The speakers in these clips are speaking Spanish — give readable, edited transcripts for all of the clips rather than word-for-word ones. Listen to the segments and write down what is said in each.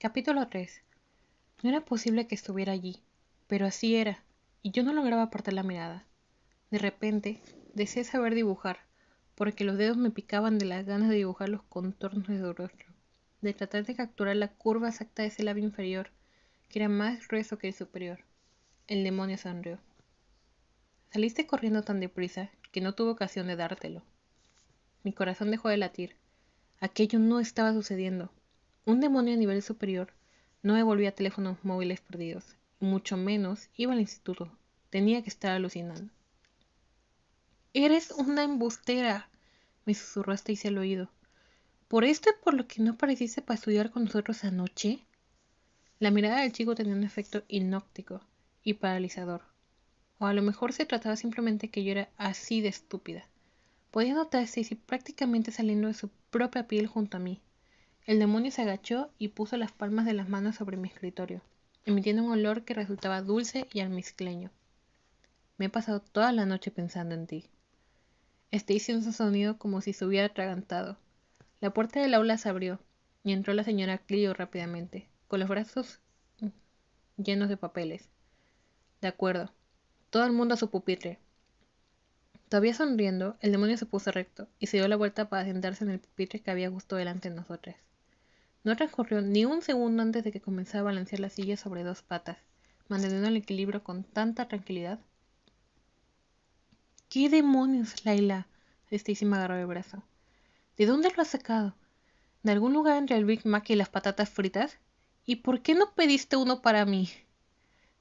Capítulo 3. No era posible que estuviera allí, pero así era, y yo no lograba apartar la mirada. De repente, deseé saber dibujar, porque los dedos me picaban de las ganas de dibujar los contornos de su rostro, de tratar de capturar la curva exacta de ese labio inferior, que era más grueso que el superior. El demonio sonrió. Saliste corriendo tan deprisa que no tuve ocasión de dártelo. Mi corazón dejó de latir. Aquello no estaba sucediendo. Un demonio a nivel superior no devolvía teléfonos móviles perdidos, y mucho menos iba al instituto. Tenía que estar alucinando. «Eres una embustera», me susurró Stacy al oído. «¿Por esto y por lo que no apareciste para estudiar con nosotros anoche?» La mirada del chico tenía un efecto hipnótico y paralizador. O a lo mejor se trataba simplemente que yo era así de estúpida. Podía notar a Stacy prácticamente saliendo de su propia piel junto a mí. El demonio se agachó y puso las palmas de las manos sobre mi escritorio, emitiendo un olor que resultaba dulce y almizcleño. «Me he pasado toda la noche pensando en ti». Stacy hizo un sonido como si se hubiera atragantado. La puerta del aula se abrió y entró la señora Clio rápidamente, con los brazos llenos de papeles. «De acuerdo. Todo el mundo a su pupitre». Todavía sonriendo, el demonio se puso recto y se dio la vuelta para sentarse en el pupitre que había justo delante de nosotras. No transcurrió ni un segundo antes de que comenzara a balancear la silla sobre dos patas, manteniendo el equilibrio con tanta tranquilidad. «¿Qué demonios, Layla?», Stacy me agarró el brazo. «¿De dónde lo has sacado? ¿De algún lugar entre el Big Mac y las patatas fritas? ¿Y por qué no pediste uno para mí?»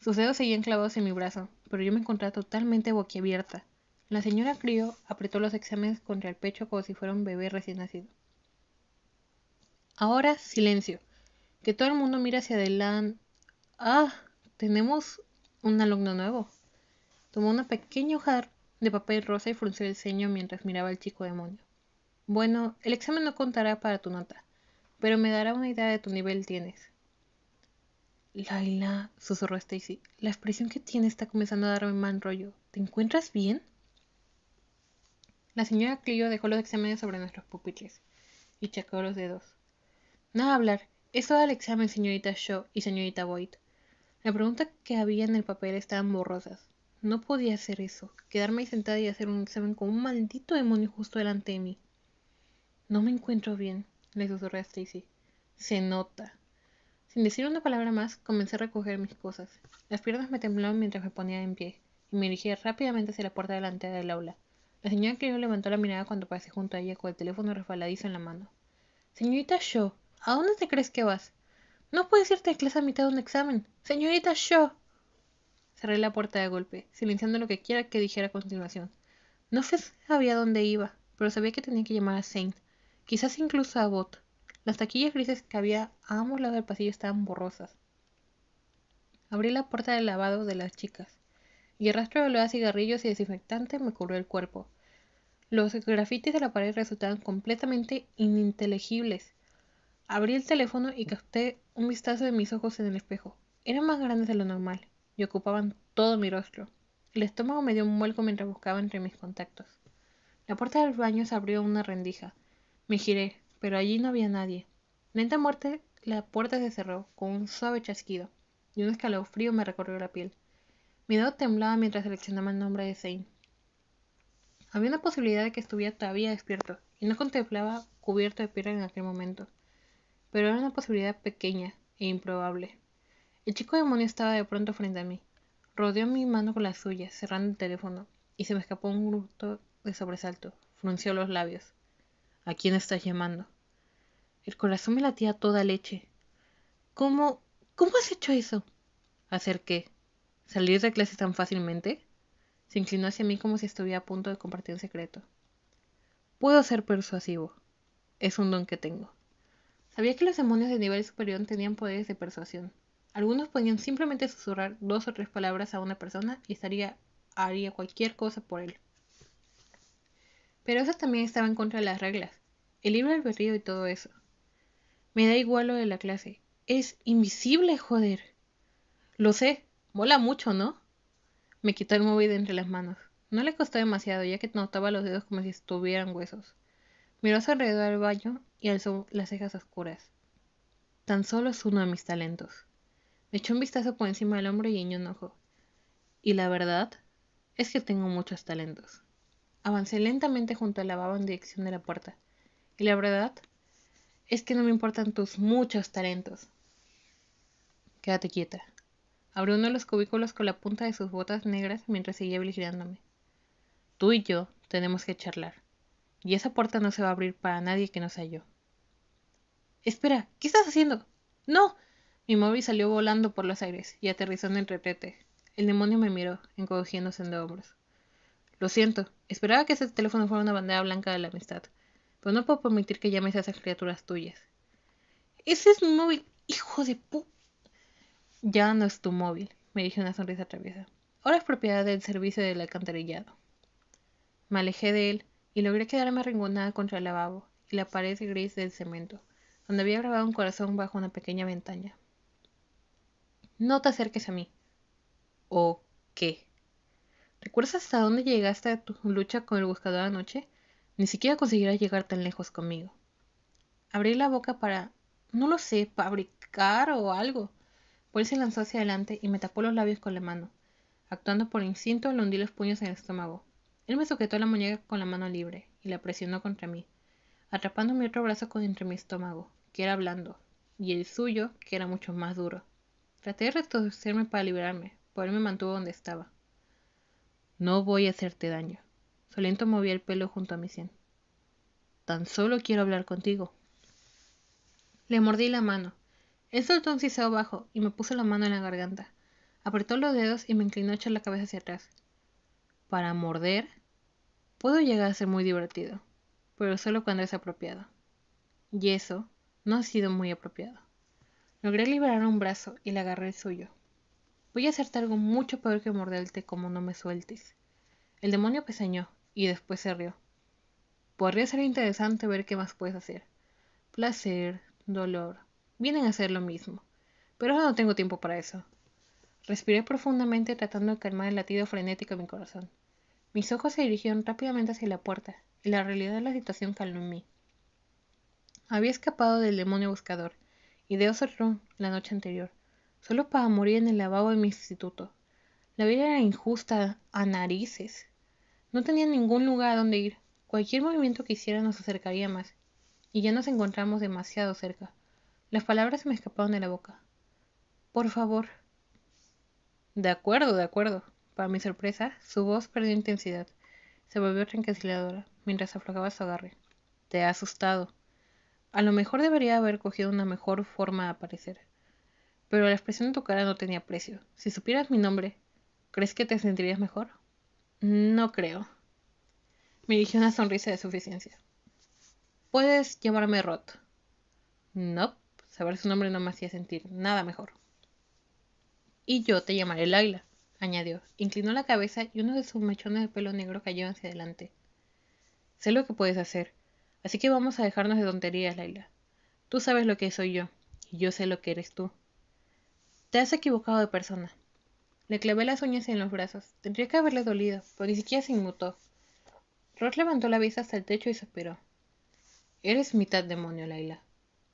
Sus dedos seguían clavados en mi brazo, pero yo me encontraba totalmente boquiabierta. La señora Clio apretó los exámenes contra el pecho como si fuera un bebé recién nacido. «Ahora, silencio. Que todo el mundo mire hacia adelante. Ah, tenemos un alumno nuevo». Tomó una pequeña hoja de papel rosa y frunció el ceño mientras miraba al chico demonio. «Bueno, el examen no contará para tu nota, pero me dará una idea de tu nivel tienes». «Layla», susurró Stacy, «la expresión que tienes está comenzando a darme mal rollo. ¿Te encuentras bien?» La señora Clio dejó los exámenes sobre nuestros pupitres y chasqueó los dedos. «Nada a hablar. Eso da el examen, señorita Shaw y señorita Boyd». La pregunta que había en el papel estaban borrosas. No podía hacer eso, quedarme ahí sentada y hacer un examen con un maldito demonio justo delante de mí. «No me encuentro bien», le susurré a Stacy. «Se nota». Sin decir una palabra más, comencé a recoger mis cosas. Las piernas me temblaban mientras me ponía en pie, y me dirigí rápidamente hacia la puerta delantera del aula. La señora Clio levantó la mirada cuando pasé junto a ella con el teléfono resbaladizo en la mano. «Señorita Shaw, ¿a dónde te crees que vas? No puedes irte de clase a mitad de un examen. ¡Señorita Shaw!». Cerré la puerta de golpe, silenciando lo que quiera que dijera a continuación. No sabía dónde iba, pero sabía que tenía que llamar a Zane, quizás incluso a Bot. Las taquillas grises que había a ambos lados del pasillo estaban borrosas. Abrí la puerta del lavado de las chicas, y el rastro de olor a cigarrillos y desinfectante me cubrió el cuerpo. Los grafitis de la pared resultaban completamente ininteligibles. Abrí el teléfono y capté un vistazo de mis ojos en el espejo. Eran más grandes de lo normal y ocupaban todo mi rostro. El estómago me dio un vuelco mientras buscaba entre mis contactos. La puerta del baño se abrió una rendija. Me giré, pero allí no había nadie. Lentamente la puerta se cerró con un suave chasquido, y un escalofrío me recorrió la piel. Mi dedo temblaba mientras seleccionaba el nombre de Zane. Había una posibilidad de que estuviera todavía despierto, y no contemplaba cubierto de piedra en aquel momento. Pero era una posibilidad pequeña e improbable. El chico demonio estaba de pronto frente a mí. Rodeó mi mano con la suya, cerrando el teléfono, y se me escapó un grito de sobresalto. Frunció los labios. «¿A quién estás llamando?». El corazón me latía a toda leche. «¿Cómo? ¿Cómo has hecho eso?». «¿Hacer qué? ¿Salir de clase tan fácilmente?». Se inclinó hacia mí como si estuviera a punto de compartir un secreto. «Puedo ser persuasivo. Es un don que tengo». Sabía que los demonios de nivel superior tenían poderes de persuasión. Algunos podían simplemente susurrar 2 o 3 palabras a una persona y haría cualquier cosa por él. Pero eso también estaba en contra de las reglas, el libre albedrío y todo eso. «Me da igual lo de la clase. Es invisible, joder». «Lo sé. Mola mucho, ¿no?». Me quitó el móvil de entre las manos. No le costó demasiado, ya que notaba los dedos como si estuvieran huesos. Miró a su alrededor del baño y alzó las cejas oscuras. Tan solo es uno de mis talentos. Me echó un vistazo por encima del hombro y guiñó un ojo. Y la verdad es que tengo muchos talentos. Avancé lentamente junto al lavabo en dirección de la puerta. Y la verdad es que no me importan tus muchos talentos. Quédate quieta. Abrió uno de los cubículos con la punta de sus botas negras mientras seguía vigilándome. Tú y yo tenemos que charlar. Y esa puerta no se va a abrir para nadie que no sea yo. Espera, ¿qué estás haciendo? ¡No! Mi móvil salió volando por los aires y aterrizó en el retrete. El demonio me miró, encogiéndose de hombros. Lo siento, esperaba que ese teléfono fuera una bandera blanca de la amistad, pero no puedo permitir que llames a esas criaturas tuyas. Ese es mi móvil, hijo de pu... Ya no es tu móvil, me dije una sonrisa traviesa. Ahora es propiedad del servicio del alcantarillado. Me alejé de él y logré quedarme arrinconada contra el lavabo y la pared gris del cemento, donde había grabado un corazón bajo una pequeña ventana. No te acerques a mí. ¿O qué? ¿Recuerdas hasta dónde llegaste a tu lucha con el buscador anoche? Ni siquiera conseguirás llegar tan lejos conmigo. Abrí la boca para, no lo sé, fabricar o algo. Paul se lanzó hacia adelante y me tapó los labios con la mano. Actuando por instinto, le hundí los puños en el estómago. Él me sujetó la muñeca con la mano libre y la presionó contra mí, atrapando mi otro brazo entre mi estómago, que era blando, y el suyo, que era mucho más duro. Traté de retorcerme para liberarme, pero él me mantuvo donde estaba. No voy a hacerte daño. Solento movía el pelo junto a mi sien. Tan solo quiero hablar contigo. Le mordí la mano. Él soltó un siseo bajo y me puso la mano en la garganta. Apretó los dedos y me inclinó a echar la cabeza hacia atrás. Para morder, puedo llegar a ser muy divertido, pero solo cuando es apropiado. Y eso no ha sido muy apropiado. Logré liberar un brazo y le agarré el suyo. Voy a hacerte algo mucho peor que morderte como no me sueltes. El demonio pestañeó y después se rió. Podría ser interesante ver qué más puedes hacer. Placer, dolor, vienen a ser lo mismo. Pero ahora no tengo tiempo para eso. Respiré profundamente tratando de calmar el latido frenético de mi corazón. Mis ojos se dirigieron rápidamente hacia la puerta, y la realidad de la situación calmó en mí. Había escapado del demonio buscador, y de otro la noche anterior, solo para morir en el lavabo de mi instituto. La vida era injusta a narices. No tenía ningún lugar a donde ir. Cualquier movimiento que hiciera nos acercaría más, y ya nos encontramos demasiado cerca. Las palabras se me escaparon de la boca. Por favor. De acuerdo, de acuerdo. Para mi sorpresa, su voz perdió intensidad. Se volvió tranquiladora, mientras aflojaba su agarre. Te ha asustado. A lo mejor debería haber cogido una mejor forma de aparecer. Pero la expresión de tu cara no tenía precio. Si supieras mi nombre, ¿crees que te sentirías mejor? No creo. Me dirigió una sonrisa de suficiencia. Puedes llamarme Rod. No, saber su nombre no me hacía sentir nada mejor. Y yo te llamaré Laila, añadió. Inclinó la cabeza y uno de sus mechones de pelo negro cayó hacia adelante. Sé lo que puedes hacer, así que vamos a dejarnos de tonterías, Laila. Tú sabes lo que soy yo, y yo sé lo que eres tú. Te has equivocado de persona. Le clavé las uñas en los brazos. Tendría que haberle dolido, pero ni siquiera se inmutó. Rod levantó la vista hasta el techo y suspiró. Eres mitad demonio, Laila.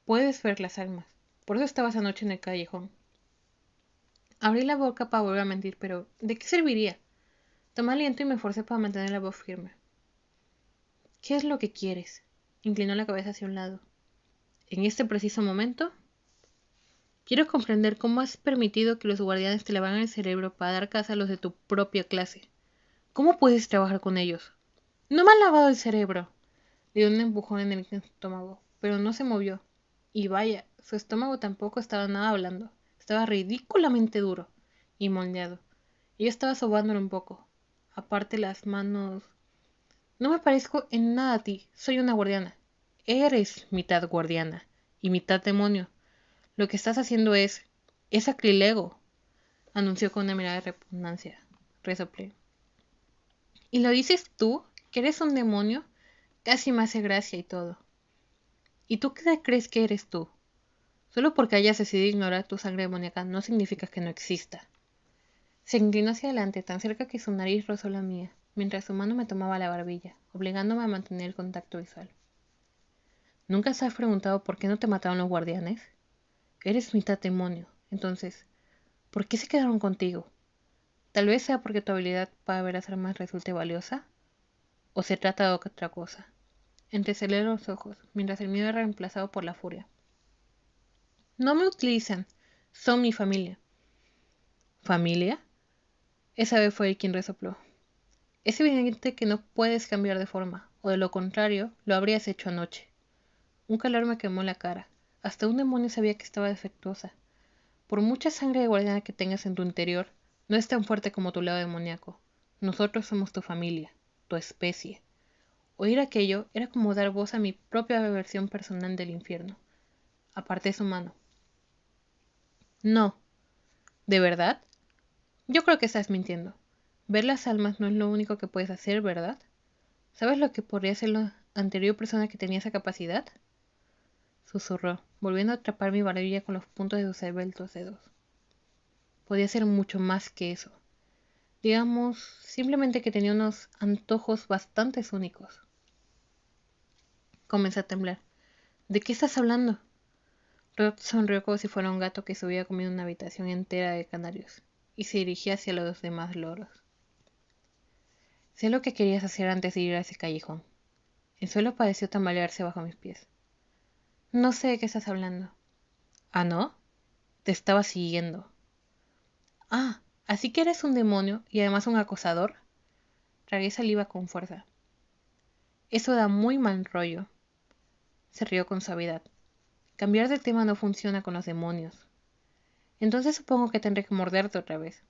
Puedes ver las almas. Por eso estabas anoche en el callejón. Abrí la boca para volver a mentir, pero ¿de qué serviría? Tomé aliento y me forcé para mantener la voz firme. ¿Qué es lo que quieres? Inclinó la cabeza hacia un lado. En este preciso momento, quiero comprender cómo has permitido que los guardianes te lavan el cerebro para dar caza a los de tu propia clase. ¿Cómo puedes trabajar con ellos? No me han lavado el cerebro. Le dio un empujón en el estómago, pero no se movió. Y vaya, su estómago tampoco estaba nada blando. Estaba ridículamente duro y moldeado. Y yo estaba sobándolo un poco. Aparte las manos... No me parezco en nada a ti. Soy una guardiana. Eres mitad guardiana y mitad demonio. Lo que estás haciendo es sacrilego, anunció con una mirada de repugnancia. Resoplé. ¿Y lo dices tú, que eres un demonio? Casi me hace gracia y todo. ¿Y tú qué crees que eres tú? Solo porque hayas decidido ignorar tu sangre demoníaca no significa que no exista. Se inclinó hacia adelante, tan cerca que su nariz rozó la mía, mientras su mano me tomaba la barbilla, obligándome a mantener el contacto visual. ¿Nunca te has preguntado por qué no te mataron los guardianes? eres mitad demonio. Entonces, ¿por qué se quedaron contigo? Tal vez sea porque tu habilidad para ver las armas resulte valiosa, o se trata de otra cosa. Entrecerré los ojos, mientras el miedo era reemplazado por la furia. No me utilizan, son mi familia. ¿Familia? Esa vez fue él quien resopló. Es evidente que no puedes cambiar de forma, o de lo contrario, lo habrías hecho anoche. Un calor me quemó la cara. Hasta un demonio sabía que estaba defectuosa. Por mucha sangre de guardiana que tengas en tu interior, no es tan fuerte como tu lado demoníaco. Nosotros somos tu familia, tu especie. Oír aquello era como dar voz a mi propia versión personal del infierno. Aparté su mano. No. ¿De verdad? Yo creo que estás mintiendo. Ver las almas no es lo único que puedes hacer, ¿verdad? ¿Sabes lo que podría hacer la anterior persona que tenía esa capacidad? Susurró, volviendo a atrapar mi barbilla con los puntos de sus esbeltos dedos. Podía ser mucho más que eso. Digamos, simplemente que tenía unos antojos bastante únicos. Comencé a temblar. ¿De qué estás hablando? Rod sonrió como si fuera un gato que se hubiera comido una habitación entera de canarios, y se dirigía hacia los demás loros. Sé lo que querías hacer antes de ir a ese callejón. El suelo pareció tambalearse bajo mis pies. No sé de qué estás hablando. ¿Ah, no? Te estaba siguiendo. Ah, ¿así que eres un demonio y además un acosador? Tragué saliva con fuerza. Eso da muy mal rollo. Se rió con suavidad. Cambiar de tema no funciona con los demonios. Entonces supongo que tendré que morderte otra vez.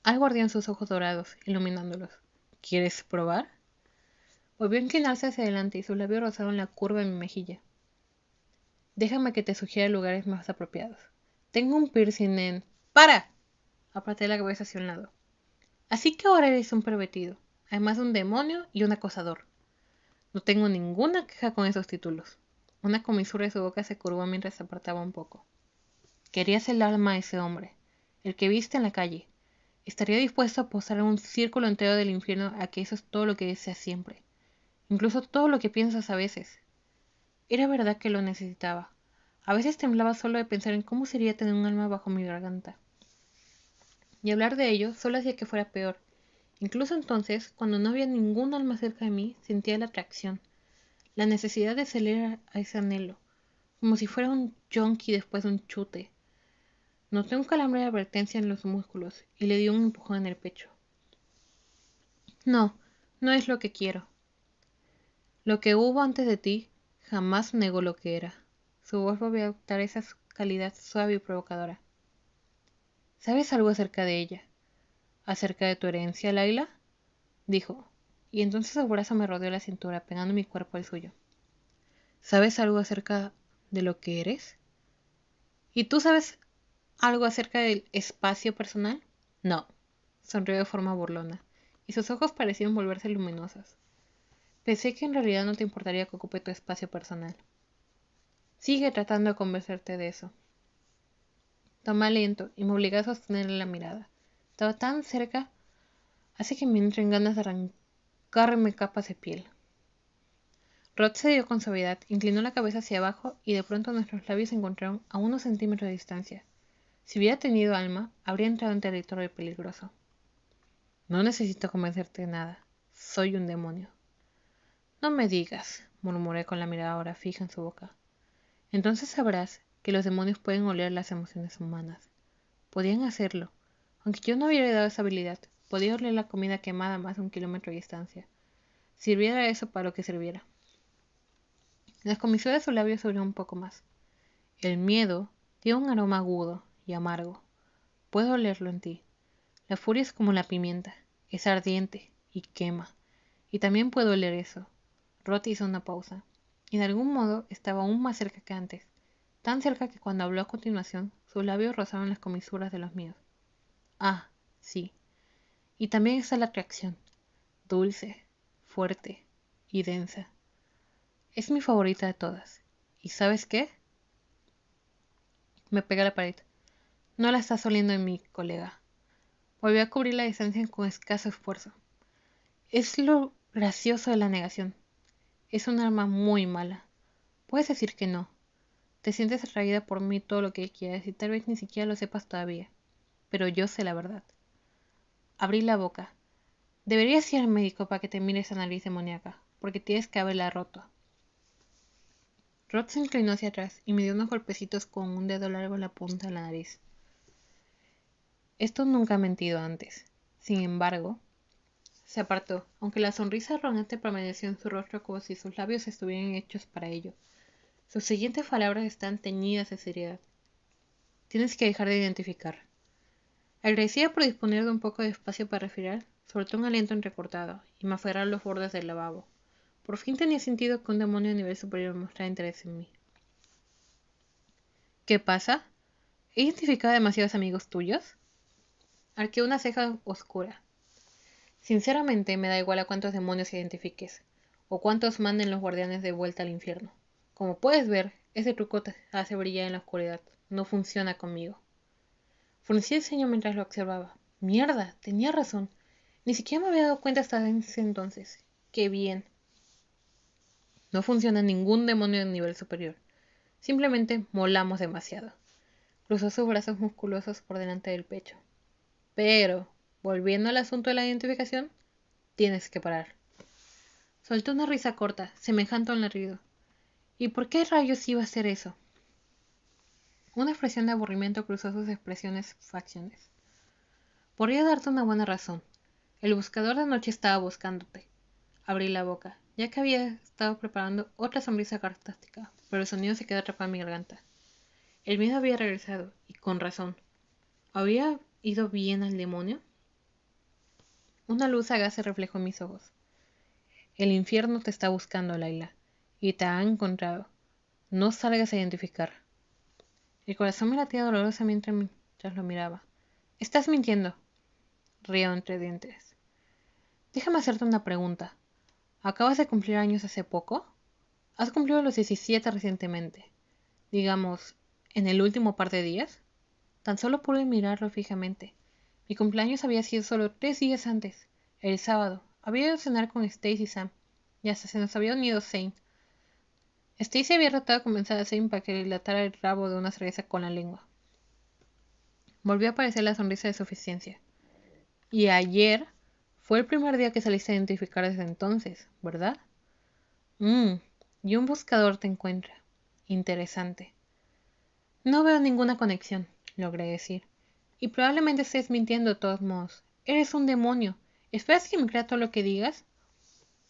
Algo ardía en sus ojos dorados, iluminándolos. ¿Quieres probar? Volvió a inclinarse hacia adelante y sus labios rozaron la curva de mi mejilla. Déjame que te sugiera lugares más apropiados. Tengo un piercing en... ¡Para! Aparté la cabeza hacia un lado. Así que ahora eres un pervertido, además de un demonio y un acosador. No tengo ninguna queja con esos títulos. Una comisura de su boca se curvó mientras se apartaba un poco. Querías el alma de ese hombre, el que viste en la calle. Estaría dispuesto a posar en un círculo entero del infierno a que eso es todo lo que deseas siempre. Incluso todo lo que piensas a veces. Era verdad que lo necesitaba. A veces temblaba solo de pensar en cómo sería tener un alma bajo mi garganta. Y hablar de ello solo hacía que fuera peor. Incluso entonces, cuando no había ningún alma cerca de mí, sentía la atracción, la necesidad de ceder a ese anhelo, como si fuera un yonki después de un chute. Noté un calambre de advertencia en los músculos y le di un empujón en el pecho. No, no es lo que quiero. Lo que hubo antes de ti jamás negó lo que era. Su voz volvió a adoptar esa calidad suave y provocadora. ¿Sabes algo acerca de ella? ¿Acerca de tu herencia, Laila? Dijo, y entonces su brazo me rodeó la cintura, pegando mi cuerpo al suyo. ¿Sabes algo acerca de lo que eres? ¿Y tú sabes algo acerca del espacio personal? No, sonrió de forma burlona, y sus ojos parecían volverse luminosos. Pensé que en realidad no te importaría que ocupe tu espacio personal. Sigue tratando de convencerte de eso. Tomé aliento y me obligué a sostenerle la mirada. Estaba tan cerca, hace que me entren ganas de arrancarme capas de piel. Rod se dio con suavidad, inclinó la cabeza hacia abajo y de pronto nuestros labios se encontraron a unos centímetros de distancia. Si hubiera tenido alma, habría entrado en territorio peligroso. No necesito convencerte de nada. Soy un demonio. No me digas, murmuré con la mirada ahora fija en su boca. Entonces sabrás que los demonios pueden oler las emociones humanas. Podían hacerlo. Aunque yo no hubiera dado esa habilidad, podía oler la comida quemada a más de 1 kilómetro de distancia. Sirviera eso para lo que sirviera. Las comisuras de sus labios abrieron un poco más. El miedo tiene un aroma agudo y amargo. Puedo olerlo en ti. La furia es como la pimienta. Es ardiente y quema. Y también puedo oler eso. Rod hizo una pausa. Y de algún modo estaba aún más cerca que antes. Tan cerca que cuando habló a continuación, sus labios rozaron las comisuras de los míos. Ah, sí. Y también está la atracción. Dulce, fuerte y densa. Es mi favorita de todas. ¿Y sabes qué? Me pegué a la pared. No la estás oliendo en mi colega. Volvió a cubrir la distancia con escaso esfuerzo. Es lo gracioso de la negación. Es un arma muy mala. Puedes decir que no. Te sientes atraída por mí todo lo que quieras y tal vez ni siquiera lo sepas todavía. Pero yo sé la verdad. Abrí la boca. Deberías ir al médico para que te mire esa nariz demoníaca, porque tienes que haberla roto. Rod se inclinó hacia atrás y me dio unos golpecitos con un dedo largo en la punta de la nariz. Esto nunca ha mentido antes. Sin embargo, se apartó, aunque la sonrisa arrogante permaneció en su rostro como si sus labios estuvieran hechos para ello. Sus siguientes palabras están teñidas de seriedad. Tienes que dejar de identificar. Agradecida por disponer de un poco de espacio para respirar, soltó un aliento entrecortado y me aferré a los bordes del lavabo. Por fin tenía sentido que un demonio a nivel superior mostrara interés en mí. ¿Qué pasa? ¿He identificado a demasiados amigos tuyos? Arqueó una ceja oscura. Sinceramente, me da igual a cuántos demonios identifiques, o cuántos manden los guardianes de vuelta al infierno. Como puedes ver, ese truco te hace brillar en la oscuridad. No funciona conmigo. Fruncí el ceño mientras lo observaba. Mierda, tenía razón. Ni siquiera me había dado cuenta hasta ese entonces. Qué bien. No funciona ningún demonio de nivel superior. Simplemente molamos demasiado. Cruzó sus brazos musculosos por delante del pecho. Pero, volviendo al asunto de la identificación, tienes que parar. Soltó una risa corta, semejante a un ladrido. ¿Y por qué rayos iba a hacer eso? Una expresión de aburrimiento cruzó sus expresiones facciones. Podría darte una buena razón. El buscador de noche estaba buscándote. Abrí la boca, ya que había estado preparando otra sonrisa sarcástica, pero el sonido se quedó atrapado en mi garganta. El miedo había regresado, y con razón. ¿Había ido bien al demonio? Una luz sagaz se reflejó en mis ojos. El infierno te está buscando, Layla, y te ha encontrado. No salgas a identificar. El corazón me latía dolorosamente mientras lo miraba. Estás mintiendo, río entre dientes. Déjame hacerte una pregunta. ¿Acabas de cumplir años hace poco? ¿Has cumplido los 17 recientemente? Digamos, en el último par de días. Tan solo pude mirarlo fijamente. Mi cumpleaños había sido solo 3 días antes. El sábado. Había ido a cenar con Stacy y Sam. Y hasta se nos había unido Zane. Stacy había tratado de convencer a Zane para que le dilatara el rabo de una cerveza con la lengua. Volvió a aparecer la sonrisa de suficiencia. Y ayer fue el primer día que saliste a identificar desde entonces, ¿verdad? Y un buscador te encuentra. Interesante. No veo ninguna conexión, logré decir. Y probablemente estés mintiendo de todos modos. Eres un demonio. ¿Esperas que me crea todo lo que digas?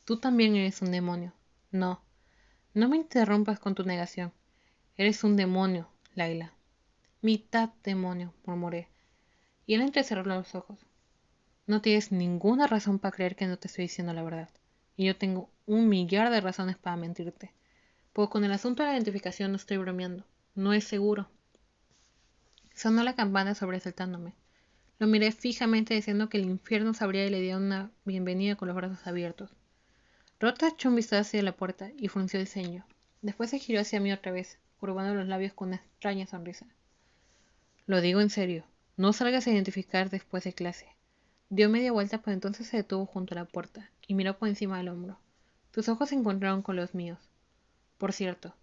Tú también eres un demonio. No. No me interrumpas con tu negación. Eres un demonio, Layla. Mitad demonio, murmuré. Y él entrecerró los ojos. No tienes ninguna razón para creer que no te estoy diciendo la verdad. Y yo tengo 1 millar de razones para mentirte. Pues con el asunto de la identificación no estoy bromeando. No es seguro. Sonó la campana sobresaltándome. Lo miré fijamente diciendo que el infierno se abría y le dio una bienvenida con los brazos abiertos. Rota echó un vistazo hacia la puerta y frunció el ceño. Después se giró hacia mí otra vez, curvando los labios con una extraña sonrisa. Lo digo en serio. No salgas a identificar después de clase. Dio media vuelta, pero entonces se detuvo junto a la puerta y miró por encima del hombro. Sus ojos se encontraron con los míos. Por cierto,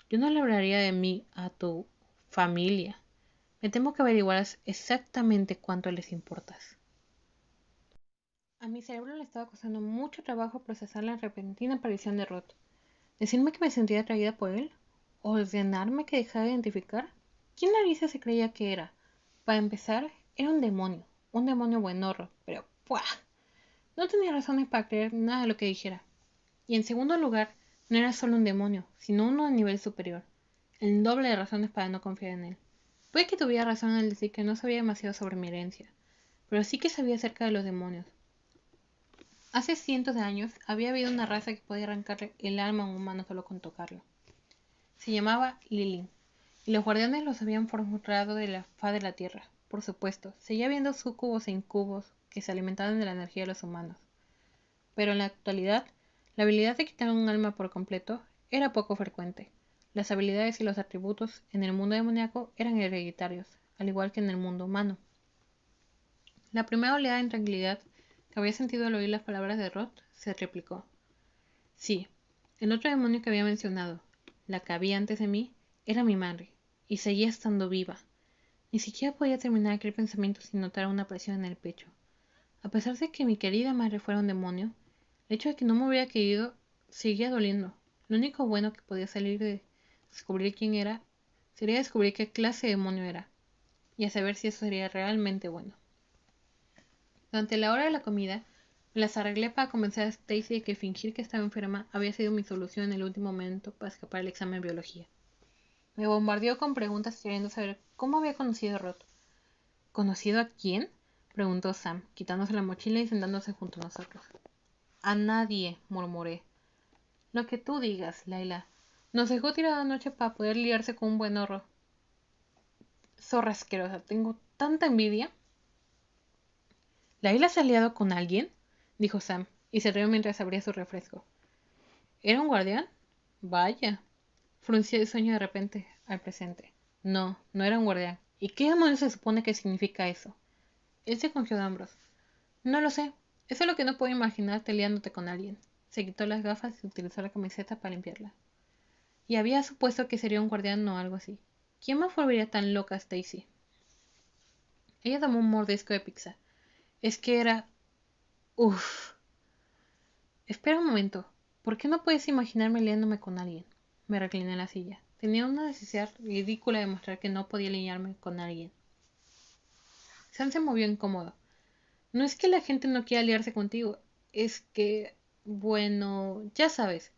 yo no le hablaría de mí a tu familia. Me temo que averiguarás exactamente cuánto les importas. A mi cerebro le estaba costando mucho trabajo procesar la repentina aparición de Rod. ¿Decirme que me sentía atraída por él? ¿Ordenarme que dejara de identificar? ¿Quién narices se creía que era? Para empezar, era un demonio buenorro, pero ¡puah! No tenía razones para creer nada de lo que dijera. Y en segundo lugar, no era solo un demonio, sino uno a nivel superior. El doble de razones para no confiar en él. Puede que tuviera razón al decir que no sabía demasiado sobre mi herencia, pero sí que sabía acerca de los demonios. Hace cientos de años había habido una raza que podía arrancarle el alma a un humano solo con tocarlo. Se llamaba Lilin, y los guardianes los habían forjado de la faz de la tierra. Por supuesto, seguía habiendo súcubos e incubos que se alimentaban de la energía de los humanos. Pero en la actualidad, la habilidad de quitar un alma por completo era poco frecuente. Las habilidades y los atributos en el mundo demoníaco eran hereditarios, al igual que en el mundo humano. La primera oleada de intranquilidad que había sentido al oír las palabras de Rod se replicó. Sí, el otro demonio que había mencionado, la que había antes de mí, Era mi madre, y seguía estando viva. Ni siquiera podía terminar aquel pensamiento sin notar una presión en el pecho. A pesar de que mi querida madre fuera un demonio, el hecho de que no me hubiera querido seguía doliendo. Lo único bueno que podía salir de descubrir quién era sería descubrir qué clase de demonio era, y a saber si eso sería realmente bueno. Durante la hora de la comida, me las arreglé para convencer a Stacy de que fingir que estaba enferma había sido mi solución en el último momento para escapar del examen de biología. Me bombardeó con preguntas queriendo saber cómo había conocido a Rod. ¿Conocido a quién?, preguntó Sam, quitándose la mochila y sentándose junto a nosotros. A nadie, murmuré. Lo que tú digas, Layla. Nos dejó tirada anoche para poder liarse con un buen horro. Zorra asquerosa, tengo tanta envidia. ¿Layla se ha liado con alguien?, dijo Sam, y se rió mientras abría su refresco. ¿Era un guardián? Vaya. Frunció el sueño de repente al presente. No, no era un guardián. ¿Y qué demonios se supone que significa eso? Él se cogió de hombros. No lo sé. Eso es lo que no puedo imaginarte liándote con alguien. Se quitó las gafas y utilizó la camiseta para limpiarla. Y había supuesto que sería un guardián o algo así. ¿Quién más volvería tan loca a Stacy? Ella tomó un mordisco de pizza. Es que era... Uff. Espera un momento. ¿Por qué no puedes imaginarme liándome con alguien? Me recliné en la silla. Tenía una necesidad ridícula de mostrar que no podía liarme con alguien. Sam se movió incómodo. No es que la gente no quiera liarse contigo. Es que... Bueno, ya sabes.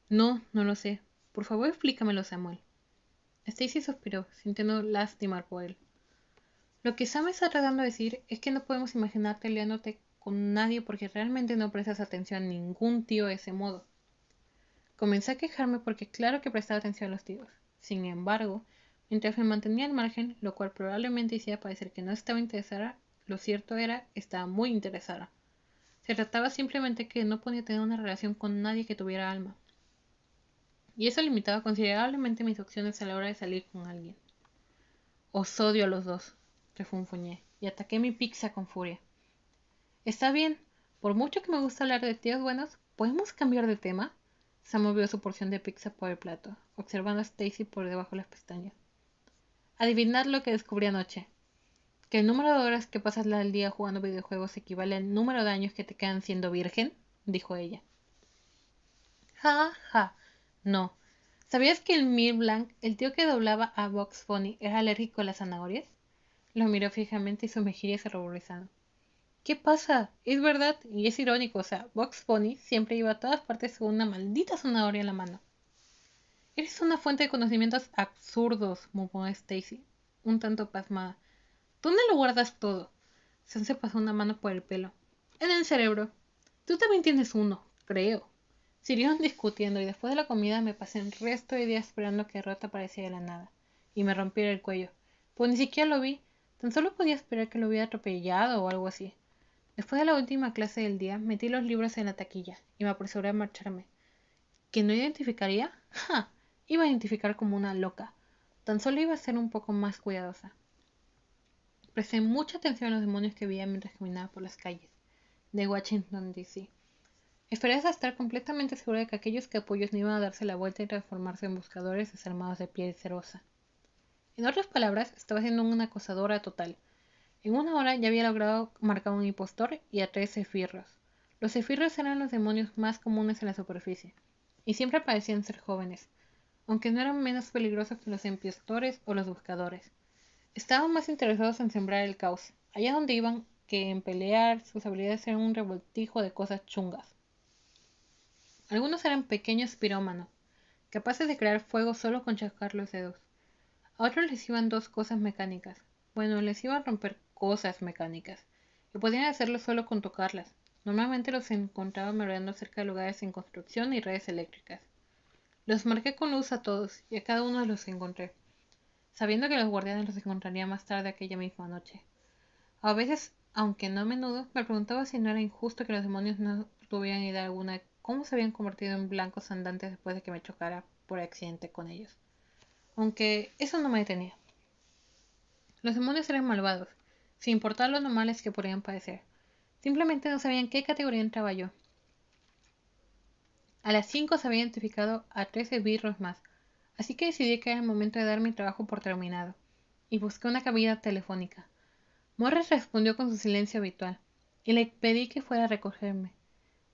No, no lo sé. Por favor, explícamelo, Samuel. Stacy suspiró, sintiendo lástima por él. Lo que Sam está tratando de decir es que no podemos imaginarte liándote con nadie porque realmente no prestas atención a ningún tío de ese modo. Comencé a quejarme porque claro que prestaba atención a los tíos. Sin embargo, mientras me mantenía al margen, lo cual probablemente hiciera parecer que no estaba interesada, lo cierto era que estaba muy interesada. Se trataba simplemente que no podía tener una relación con nadie que tuviera alma. Y eso limitaba considerablemente mis opciones a la hora de salir con alguien. Os odio a los dos, refunfuñé, y ataqué mi pizza con furia. Está bien, por mucho que me gusta hablar de tíos buenos, ¿podemos cambiar de tema? Sam movió su porción de pizza por el plato, observando a Stacy por debajo de las pestañas. Adivinad lo que descubrí anoche. ¿Que el número de horas que pasas al día jugando videojuegos equivale al número de años que te quedan siendo virgen? Dijo ella. Ja, ja. No. ¿Sabías que el Mil Blanc, el tío que doblaba a Bugs Bunny, era alérgico a las zanahorias? Lo miró fijamente y sus mejillas se ruborizaron. ¿Qué pasa? Es verdad, y es irónico, o sea, Bugs Bunny siempre iba a todas partes con una maldita zanahoria en la mano. Eres una fuente de conocimientos absurdos, murmuró Stacy, un tanto pasmada. ¿Dónde lo guardas todo? Sam se pasó una mano por el pelo. En el cerebro. Tú también tienes uno, creo. Siguieron discutiendo y después de la comida me pasé el resto de día esperando que Rota apareciera de la nada y me rompiera el cuello. Pues ni siquiera lo vi, tan solo podía esperar que lo hubiera atropellado o algo así. Después de la última clase del día, metí los libros en la taquilla y me apresuré a marcharme. ¿Que no identificaría? ¡Ja! Iba a identificar como una loca. Tan solo iba a ser un poco más cuidadosa. Presté mucha atención a los demonios que veía mientras caminaba por las calles de Washington, D.C. Esperé hasta estar completamente segura de que aquellos capullos no iban a darse la vuelta y transformarse en buscadores desarmados de piel cerosa. En otras palabras, estaba siendo una acosadora total. En una hora ya había logrado marcar a un impostor y a 3 esbirros. Los esbirros eran los demonios más comunes en la superficie, y siempre parecían ser jóvenes, aunque no eran menos peligrosos que los impostores o los buscadores. Estaban más interesados en sembrar el caos, allá donde iban, que en pelear. Sus habilidades eran un revoltijo de cosas chungas. Algunos eran pequeños pirómanos, capaces de crear fuego solo con chascar los dedos. A otros les iban dos cosas mecánicas. Bueno, les iban a romper cosas mecánicas, y podían hacerlo solo con tocarlas. Normalmente los encontraba merodeando cerca de lugares en construcción y redes eléctricas. Los marqué con luz a todos, y a cada uno los encontré, sabiendo que los guardianes los encontraría más tarde aquella misma noche. A veces, aunque no a menudo, me preguntaba si no era injusto que los demonios no tuvieran idea alguna de cómo se habían convertido en blancos andantes después de que me chocara por accidente con ellos. Aunque eso no me detenía. Los demonios eran malvados, sin importar lo normales que podrían parecer. Simplemente no sabían qué categoría entraba yo. A las 5 se había identificado a 13 birros más, así que decidí que era el momento de dar mi trabajo por terminado, y busqué una cabina telefónica. Morris respondió con su silencio habitual, y le pedí que fuera a recogerme.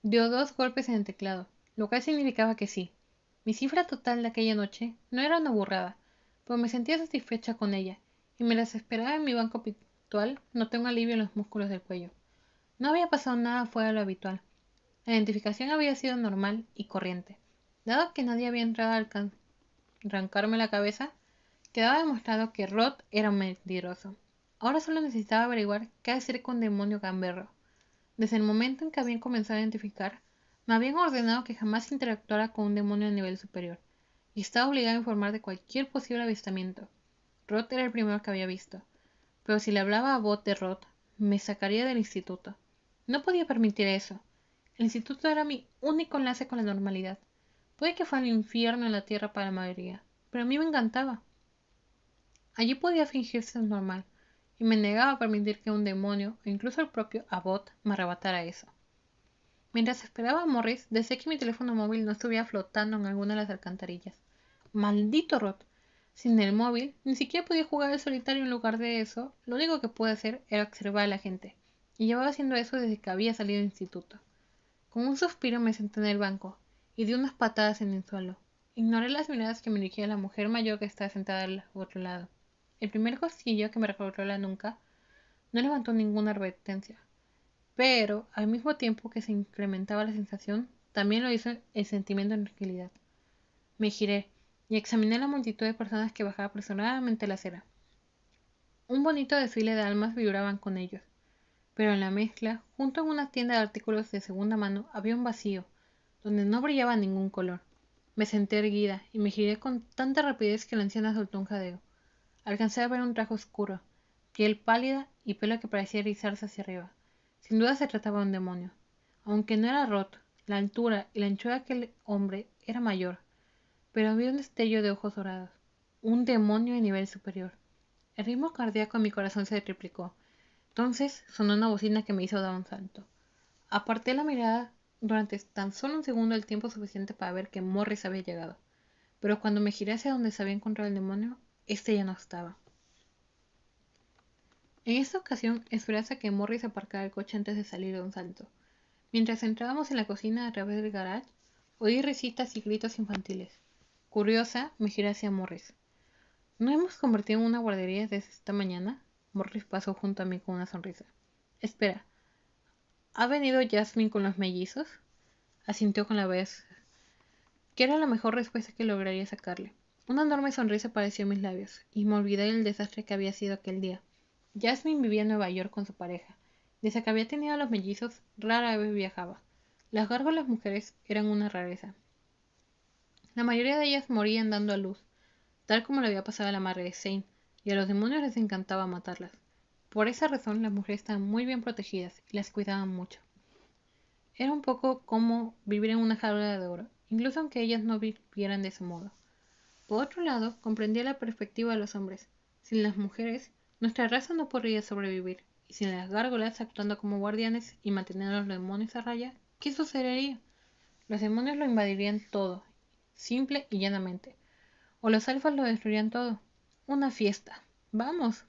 Dio 2 golpes en el teclado, lo cual significaba que sí. Mi cifra total de aquella noche no era una burrada, pero me sentía satisfecha con ella, y mientras esperaba en mi banco habitual noté un alivio en los músculos del cuello. No había pasado nada fuera de lo habitual. La identificación había sido normal y corriente. Dado que nadie había entrado a arrancarme la cabeza, quedaba demostrado que Rod era un mentiroso. Ahora solo necesitaba averiguar qué hacer con demonio gamberro. Desde el momento en que habían comenzado a identificar, me habían ordenado que jamás interactuara con un demonio a nivel superior, y estaba obligado a informar de cualquier posible avistamiento. Rod era el primero que había visto, pero si le hablaba a Bot de Rod, me sacaría del instituto. No podía permitir eso. El instituto era mi único enlace con la normalidad. Puede que fuera el infierno en la tierra para la mayoría, pero a mí me encantaba. Allí podía fingir ser normal, y me negaba a permitir que un demonio, o incluso el propio Abbott, me arrebatara eso. Mientras esperaba a Morris, deseé que mi teléfono móvil no estuviera flotando en alguna de las alcantarillas. ¡Maldito Rod! Sin el móvil, ni siquiera podía jugar al solitario. En lugar de eso, lo único que pude hacer era observar a la gente, y llevaba haciendo eso desde que había salido del instituto. Con un suspiro me senté en el banco, y di unas patadas en el suelo. Ignoré las miradas que me dirigía la mujer mayor que estaba sentada al otro lado. El primer cosquillo que me recorrió la nuca no levantó ninguna advertencia, pero al mismo tiempo que se incrementaba la sensación, también lo hizo el sentimiento de tranquilidad. Me giré y examiné la multitud de personas que bajaba apresuradamente la acera. Un bonito desfile de almas vibraban con ellos, pero en la mezcla, junto a una tienda de artículos de segunda mano, había un vacío, donde no brillaba ningún color. Me senté erguida y me giré con tanta rapidez que la anciana soltó un jadeo. Alcancé a ver un traje oscuro, piel pálida y pelo que parecía erizarse hacia arriba. Sin duda se trataba de un demonio. Aunque no era Rod, la altura y la anchura de aquel hombre era mayor, pero había un destello de ojos dorados. Un demonio de nivel superior. El ritmo cardíaco de mi corazón se triplicó. Entonces sonó una bocina que me hizo dar un salto. Aparté la mirada durante tan solo un segundo, el tiempo suficiente para ver que Morris había llegado. Pero cuando me giré hacia donde se había encontrado el demonio, este ya no estaba. En esta ocasión esperé hasta que Morris aparcara el coche antes de salir de un salto. Mientras entrábamos en la cocina a través del garage, oí risitas y gritos infantiles. Curiosa, me giré hacia Morris. ¿No hemos convertido en una guardería desde esta mañana? Morris pasó junto a mí con una sonrisa. Espera, ¿ha venido Jasmine con los mellizos? Asintió con la vez, que era la mejor respuesta que lograría sacarle. Una enorme sonrisa apareció en mis labios, y me olvidé del desastre que había sido aquel día. Jasmine vivía en Nueva York con su pareja. Desde que había tenido a los mellizos, rara vez viajaba. Las gárgolas mujeres eran una rareza. La mayoría de ellas morían dando a luz, tal como le había pasado a la madre de Zane, y a los demonios les encantaba matarlas. Por esa razón, las mujeres estaban muy bien protegidas y las cuidaban mucho. Era un poco como vivir en una jaula de oro, incluso aunque ellas no vivieran de ese modo. Por otro lado, comprendía la perspectiva de los hombres. Sin las mujeres, nuestra raza no podría sobrevivir, y sin las gárgolas actuando como guardianes y manteniendo a los demonios a raya, ¿qué sucedería? Los demonios lo invadirían todo, simple y llanamente, o los alfas lo destruirían todo. Una fiesta. ¡Vamos!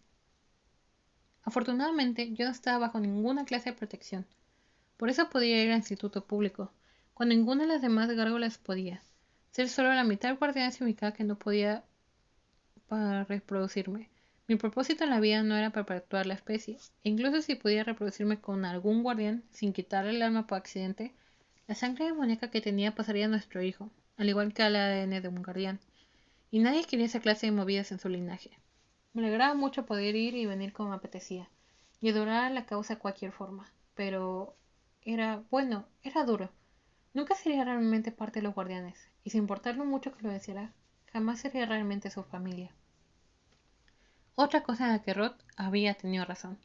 Afortunadamente, yo no estaba bajo ninguna clase de protección. Por eso podía ir al instituto público, cuando ninguna de las demás gárgolas podía. Ser solo la mitad guardiana significaba que no podía para reproducirme. Mi propósito en la vida no era perpetuar la especie, e incluso si podía reproducirme con algún guardián sin quitarle el alma por accidente, la sangre demoníaca que tenía pasaría a nuestro hijo, al igual que al ADN de un guardián, y nadie quería esa clase de movidas en su linaje. Me alegraba mucho poder ir y venir como me apetecía, y adorar a la causa de cualquier forma, pero era duro. Nunca sería realmente parte de los guardianes, y sin importar lo mucho que lo deseara, jamás sería realmente su familia. Otra cosa en la que Rod había tenido razón.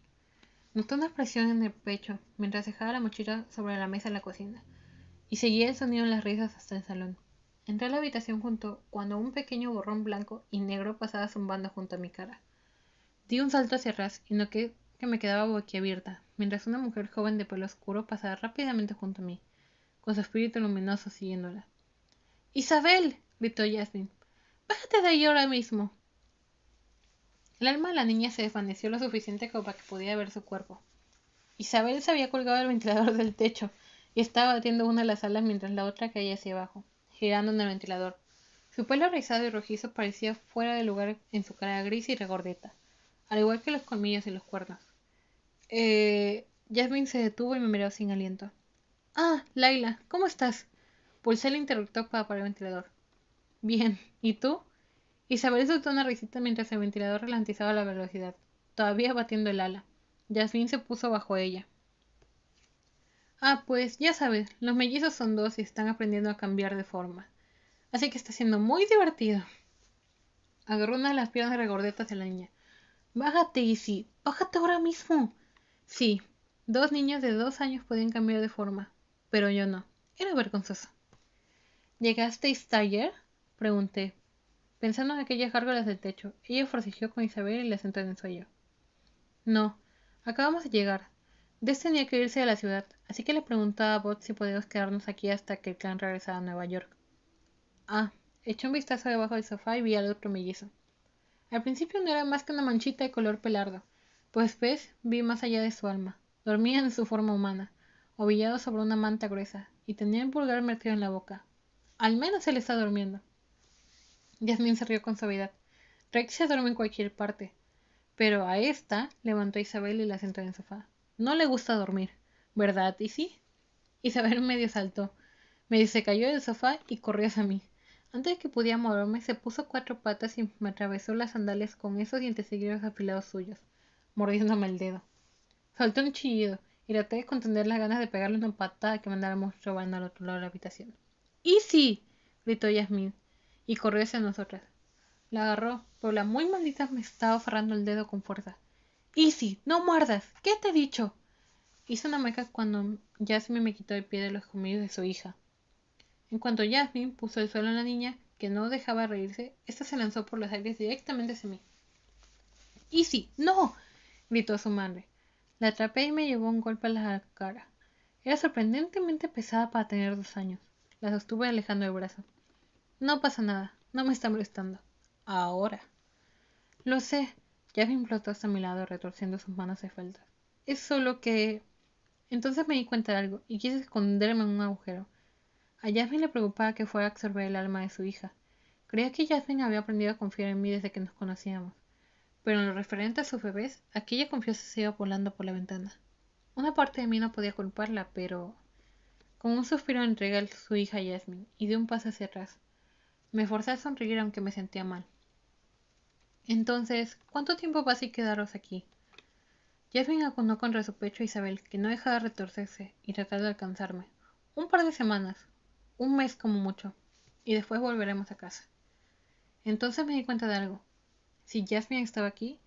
Noté una presión en el pecho mientras dejaba la mochila sobre la mesa en la cocina, y seguía el sonido de las risas hasta el salón. Entré a la habitación cuando un pequeño borrón blanco y negro pasaba zumbando junto a mi cara. Di un salto hacia atrás y noté que me quedaba boquiabierta, mientras una mujer joven de pelo oscuro pasaba rápidamente junto a mí, con su espíritu luminoso siguiéndola. ¡Isabel! Gritó Jasmine. Bájate de ahí ahora mismo. El alma de la niña se desvaneció lo suficiente como para que pudiera ver su cuerpo. Isabel se había colgado del ventilador del techo y estaba batiendo una de las alas mientras la otra caía hacia abajo, girando en el ventilador. Su pelo rizado y rojizo parecía fuera de lugar en su cara gris y regordeta, al igual que los colmillos y los cuernos. Jasmine se detuvo y me miró sin aliento. Ah, Laila, ¿cómo estás? Pulsé el interruptor para apagar el ventilador. Bien, ¿y tú? Isabel soltó una risita mientras el ventilador ralentizaba la velocidad, todavía batiendo el ala. Jasmine se puso bajo ella. Ah, pues ya sabes, los mellizos son dos y están aprendiendo a cambiar de forma. Así que está siendo muy divertido. Agarró una de las piernas regordetas de la niña. Bájate, Izzy. Bájate ahora mismo. Sí, 2 niños de 2 años podían cambiar de forma, pero yo no. Era vergonzoso. ¿Llegasteis ayer? Pregunté, pensando en aquellas gárgolas del techo. Ella forcejeó con Isabel y la sentó en el suelo. No, acabamos de llegar. Des tenía que irse a la ciudad, así que le preguntaba a Bot si podíamos quedarnos aquí hasta que el clan regresara a Nueva York. Ah, eché un vistazo debajo del sofá y vi al otro mellizo. Al principio no era más que una manchita de color pelardo, pues después vi más allá de su alma. Dormía en su forma humana, ovillado sobre una manta gruesa, y tenía el pulgar metido en la boca. Al menos él está durmiendo. Jasmine se rió con suavidad. Rex se duerme en cualquier parte, pero a esta levantó a Isabel y la sentó en el sofá. No le gusta dormir, ¿verdad, Izzy? Isabel medio saltó, medio se cayó del sofá y corrió hacia mí. Antes de que pudiera moverme, se puso a 4 patas y me atravesó las sandalias con esos dientecillos afilados suyos, mordiéndome el dedo. Soltó un chillido y traté de contener las ganas de pegarle una patada que mandáramos robando al otro lado de la habitación. ¡Easy! Gritó Yasmín y corrió hacia nosotras. La agarró, pero la muy maldita me estaba aferrando el dedo con fuerza. ¡Easy! ¡No muerdas! ¿Qué te he dicho? Hizo una meca cuando Jasmine me quitó el pie de los comillos de su hija. En cuanto Jasmine puso el suelo en la niña, que no dejaba de reírse, ésta se lanzó por los aires directamente hacia mí. ¡Easy! ¡No! Gritó su madre. La atrapé y me llevó un golpe a la cara. Era sorprendentemente pesada para tener 2 años. La sostuve alejando el brazo. No pasa nada. No me está molestando. Ahora. Lo sé. Jasmine flotó hasta mi lado, retorciendo sus manos esbeltas. Es solo que... Entonces me di cuenta de algo y quise esconderme en un agujero. A Jasmine le preocupaba que fuera a absorber el alma de su hija. Creía que Jasmine había aprendido a confiar en mí desde que nos conocíamos. Pero en lo referente a sus bebés, aquella confianza se iba volando por la ventana. Una parte de mí no podía culparla, pero... Con un suspiro entregué a su hija a Jasmine y di un paso hacia atrás. Me forcé a sonreír aunque me sentía mal. Entonces, ¿cuánto tiempo vas a quedaros aquí? Jasmine acunó contra su pecho a Isabel, que no dejaba de retorcerse y tratar de alcanzarme. Un par de semanas, un mes como mucho, y después volveremos a casa. Entonces me di cuenta de algo. Si Jasmine estaba aquí,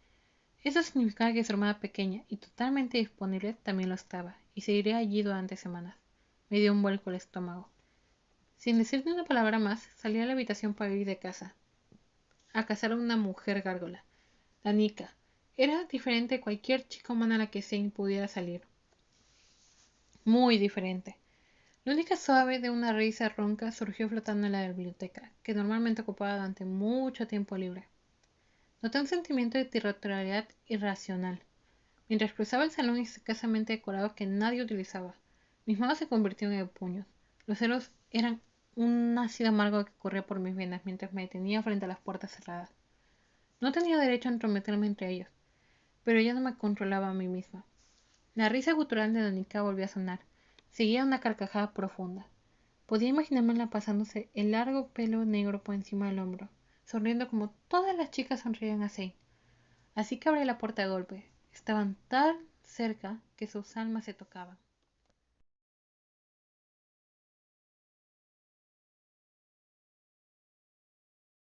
eso significaba que su hermana pequeña y totalmente disponible también lo estaba, y seguiría allí durante semanas. Me dio un vuelco el estómago. Sin decir ni una palabra más, salí a la habitación para ir de casa, a cazar a una mujer gárgola. La Nika. Era diferente de cualquier chica humana a la que Zane pudiera salir. Muy diferente. La única suave de una risa ronca surgió flotando en la biblioteca, que normalmente ocupaba durante mucho tiempo libre. Noté un sentimiento de territorialidad irracional. Mientras cruzaba el salón escasamente decorado que nadie utilizaba, mis manos se convirtieron en puños. Los celos eran un ácido amargo que corría por mis venas mientras me detenía frente a las puertas cerradas. No tenía derecho a entrometerme entre ellos, pero ya no me controlaba a mí misma. La risa gutural de Danica volvió a sonar. Seguía una carcajada profunda. Podía imaginármela pasándose el largo pelo negro por encima del hombro, sonriendo como todas las chicas sonríen así. Así que abrí la puerta de golpe. Estaban tan cerca que sus almas se tocaban.